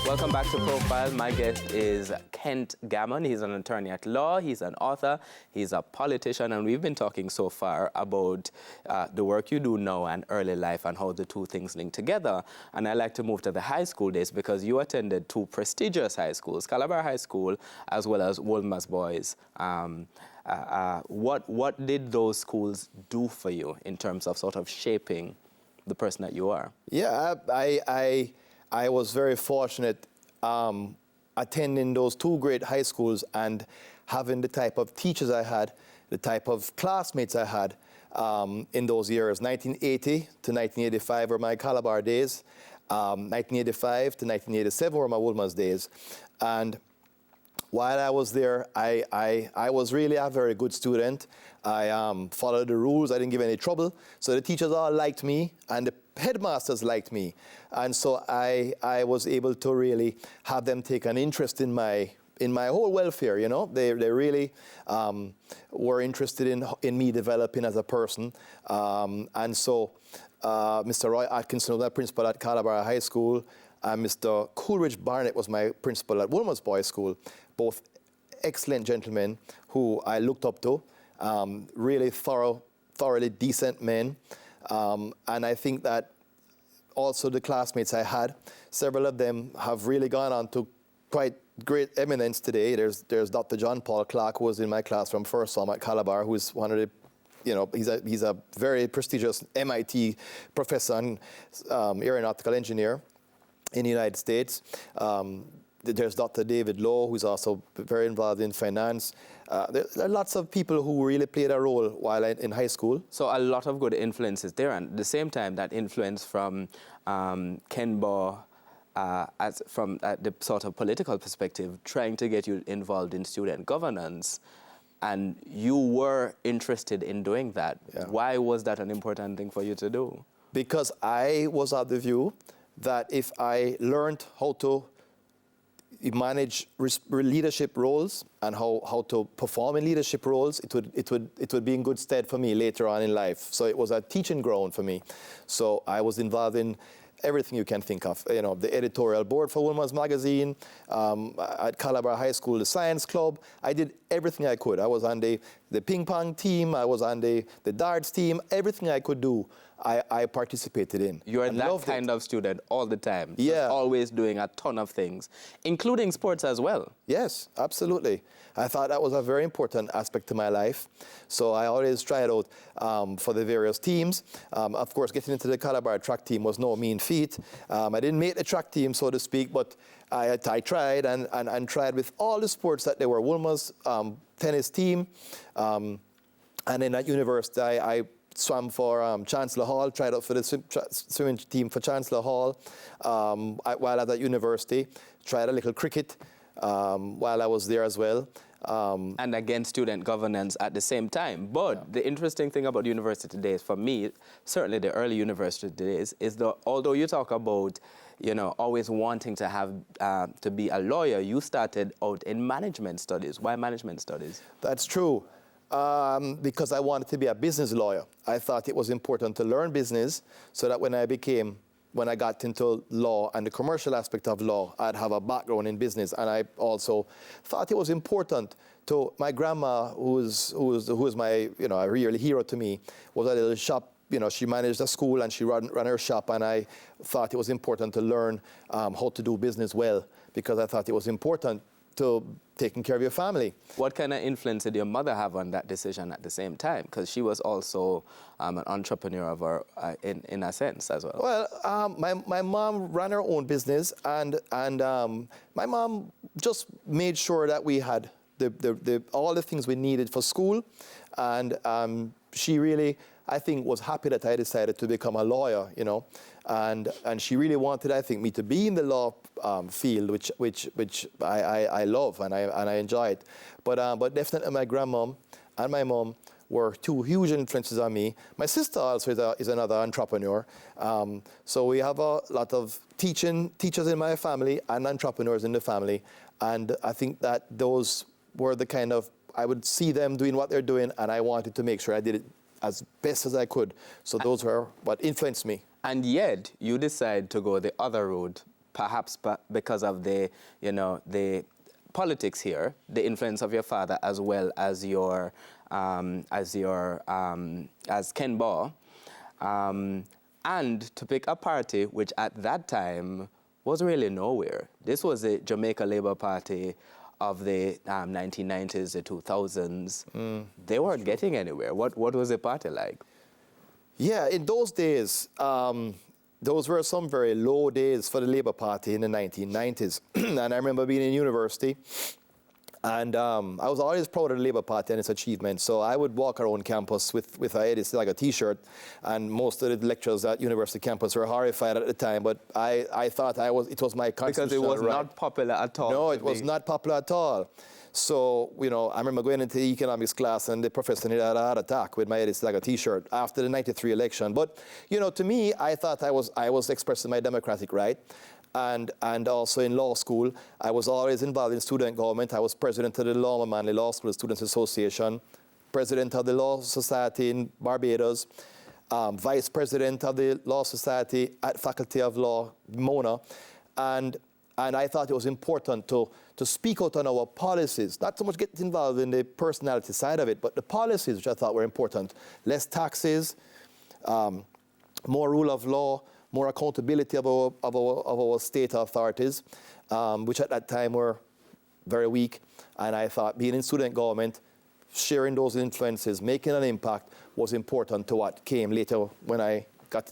Welcome back to Profile. My guest is Kent Gammon. He's an attorney at law, he's an author, he's a politician, and we've been talking so far about the work you do now and early life and how the two things link together. And I like to move to the high school days because you attended two prestigious high schools, Calabar High School as well as Wolmer's Boys. What did those schools do for you in terms of sort of shaping the person that you are? Yeah, I was very fortunate attending those two great high schools and having the type of teachers I had, the type of classmates I had in those years. 1980 to 1985 were my Calabar days. 1985 to 1987 were my Wolmer's days. And while I was there, I was really a very good student. I followed the rules. I didn't give any trouble. So the teachers all liked me, and the headmasters liked me. And so I was able to really have them take an interest in my whole welfare, you know. They really were interested in me developing as a person. And so Mr. Roy Atkinson was my principal at Calabar High School, and Mr. Coolidge Barnett was my principal at Wolmer's Boys School. Both excellent gentlemen who I looked up to, really thoroughly decent men. And I think that also the classmates I had, several of them have really gone on to quite great eminence today. There's Dr. John Paul Clark, who was in my class from first form at Calabar, who's one of the, you know, he's a very prestigious MIT professor and aeronautical engineer in the United States. There's Dr. David Lowe, who's also very involved in finance. There are lots of people who really played a role while in high school. So a lot of good influences there, and at the same time, that influence from Ken Baugh, from the sort of political perspective, trying to get you involved in student governance, and you were interested in doing that. Yeah. Why was that an important thing for you to do? Because I was of the view that if I learned how to manage leadership roles and how to perform in leadership roles, it would be in good stead for me later on in life. So it was a teaching ground for me. So I was involved in everything you can think of. You know, the editorial board for Wolmer's magazine, at Calabar High School, the science club. I did everything I could. I was on the ping pong team. I was on the darts team. Everything I could do, I participated in. You're that kind of student all the time. Yeah. Just always doing a ton of things, including sports as well. Yes, absolutely. I thought that was a very important aspect to my life. So I always tried out for the various teams. Of course, getting into the Calabar track team was no mean feat. I didn't make the track team, so to speak, but I tried and tried with all the sports that there were. Wolmer's tennis team, and then at university, I swam for Chancellor Hall, tried out for the swimming team for Chancellor Hall. While I was at university, tried a little cricket while I was there as well. And again, student governance at the same time. But yeah, the interesting thing about university days, for me, certainly the early university days, is that although you talk about, you know, always wanting to have to be a lawyer, you started out in management studies. Why management studies? That's true. Because I wanted to be a business lawyer. I thought it was important to learn business so that when I got into law and the commercial aspect of law, I'd have a background in business. And I also thought it was important to my grandma, who was my, you know, a real hero to me, was a little shop. You know, she managed a school and she ran her shop, and I thought it was important to learn how to do business well, because I thought it was important to taking care of your family. What kind of influence did your mother have on that decision at the same time? Because she was also an entrepreneur of her, in a sense as well. Well, my mom ran her own business, and my mom just made sure that we had all the things we needed for school, and she really, I think, was happy that I decided to become a lawyer, you know, and she really wanted, I think, me to be in the law field, which I love and I enjoy it. But definitely my grandmom and my mom were two huge influences on me. My sister also is another entrepreneur. So we have a lot of teachers in my family and entrepreneurs in the family, and I think that those were the kind of, I would see them doing what they're doing, and I wanted to make sure I did it as best as I could. So those were what influenced me. And yet, you decide to go the other road perhaps because of the, the politics here, the influence of your father as well as as Ken Baugh, and to pick a party which at that time was really nowhere. This was the Jamaica Labour Party of the 1990s, the 2000s. They weren't getting anywhere. What was the party like? Yeah, in those days, those were some very low days for the Labour Party in the 1990s. And I remember being in university, and I was always proud of the Labour Party and its achievements. So I would walk around campus with a T-shirt, and most of the lecturers at university campus were horrified at the time, but I thought it was my constitutional Because it was right. not popular at all. No, it was not popular at all. So, I remember going into the economics class and the professor had a heart attack with my Edith Slager T-shirt after the 93 election. But, to me, I thought I was expressing my democratic right. And also in law school, I was always involved in student government. I was president of the Lawman Manley Law School Students Association, president of the Law Society in Barbados, vice president of the Law Society at Faculty of Law, Mona. And I thought it was important to speak out on our policies, not so much get involved in the personality side of it, but the policies which I thought were important. Less taxes, more rule of law, more accountability of our state authorities, which at that time were very weak. And I thought being in student government, sharing those influences, making an impact was important to what came later when I got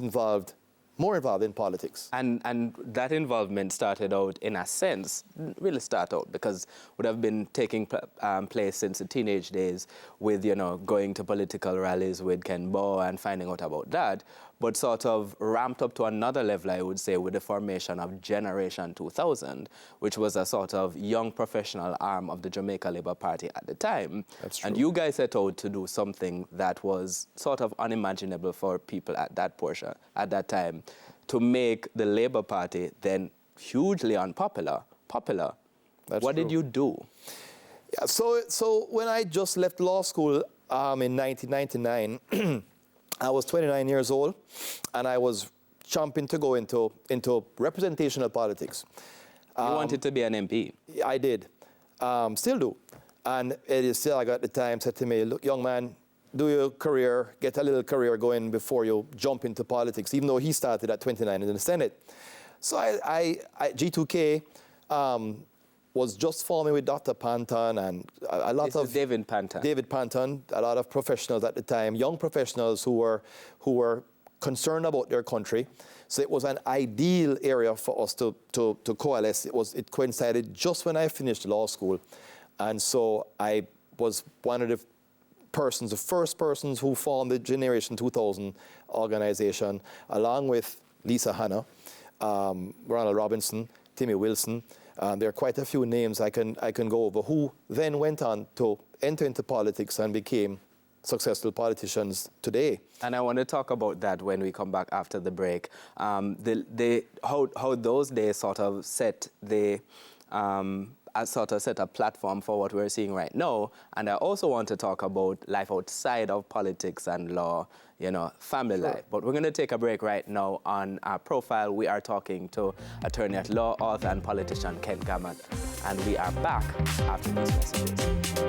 more involved in politics. And that involvement started out, in a sense, really start out because would have been taking place since the teenage days with, going to political rallies with Ken Baugh and finding out about that, but sort of ramped up to another level, I would say, with the formation of Generation 2000, which was a sort of young professional arm of the Jamaica Labour Party at the time. That's true. And you guys set out to do something that was sort of unimaginable for people at that time, to make the Labour Party, then hugely unpopular, popular. That's what true. did you do? Yeah, so when I just left law school in 1999, I was 29 years old, and I was chomping to go into representational politics. You wanted to be an MP? I did, still do. And Eddie Stillaga at the time said to me, look, young man, do your career, get a little career going before you jump into politics, even though he started at 29 in the Senate. So I G2K was just forming with Dr. Panton and a lot this of... is David Panton. David Panton, a lot of professionals at the time, young professionals who were concerned about their country. So it was an ideal area for us to coalesce. It coincided just when I finished law school. And so I was one of the first persons who formed the Generation 2000 organization, along with Lisa Hanna, Ronald Robinson, Timmy Wilson. There are quite a few names I can go over who then went on to enter into politics and became successful politicians today. And I want to talk about that when we come back after the break. How those days sort of set a platform for what we're seeing right now. And I also want to talk about life outside of politics and law, family life. But we're going to take a break right now on our profile. We are talking to attorney at law, author, and politician Ken Gammon. And we are back after these messages.